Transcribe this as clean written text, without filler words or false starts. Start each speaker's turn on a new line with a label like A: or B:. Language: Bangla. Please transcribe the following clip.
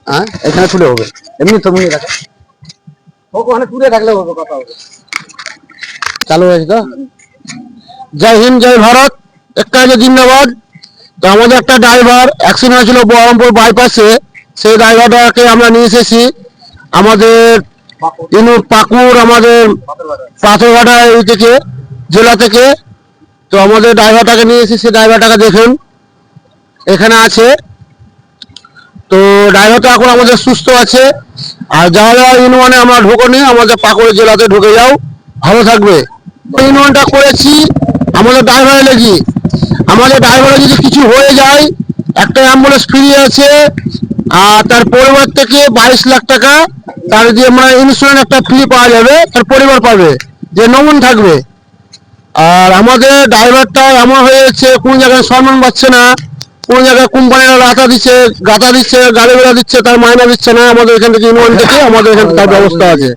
A: হ্যাঁ এখানে তুলে হবে, এমনি তো মনে রাখে ওখানে তুলে রাখলে হবে, কথা হবে। চালু হয়েছে তো। জয় হিন্দ জয় ভারত, একটা জিন্দাবাদ। তো আমাদের একটা ড্রাইভার অ্যাক্সিডেন্ট হয়েছিল বহরমপুর বাইপাসে, সেই ড্রাইভারটাকে আমরা নিয়ে এসেছি আমাদের পাকুড়, আমাদের পাথরঘাটা এই থেকে, জেলা থেকে। তো আমাদের ড্রাইভারটাকে নিয়ে এসেছি, সেই ড্রাইভারটাকে দেখুন এখানে আছে। তো ড্রাইভারটা এখন আমাদের সুস্থ আছে। আর যাওয়া যাওয়া ইউনিয়নে আমরা ঢুকোনি, আমাদের পাকুড় জেলাতে ঢুকে যাও, ভালো থাকবে। ইউনিয়নটা করেছি আমাদের ড্রাইভারের লেগে। আমাদের ড্রাইভারের যদি কিছু হয়ে যায়, একটা অ্যাম্বুলেন্স ফ্রি আছে, আর তার পরিবার থেকে 22 লাখ টাকা তার যে মানে ইন্স্যুরেন্স একটা ফ্রি পাওয়া যাবে, তার পরিবার পাবে, যে নমুন থাকবে। আর আমাদের ড্রাইভারটা এমন হয়ে যাচ্ছে, কোন জায়গায় সম্মান পাচ্ছে না, কোন জায়গায় কোম্পানিরা গাতা দিচ্ছে, গাড়ি ঘোড়া দিচ্ছে, তার মাইনা দিচ্ছে না। আমাদের এখান থেকে ইউনিয়ন থেকে আমাদের এখানে তার ব্যবস্থা আছে।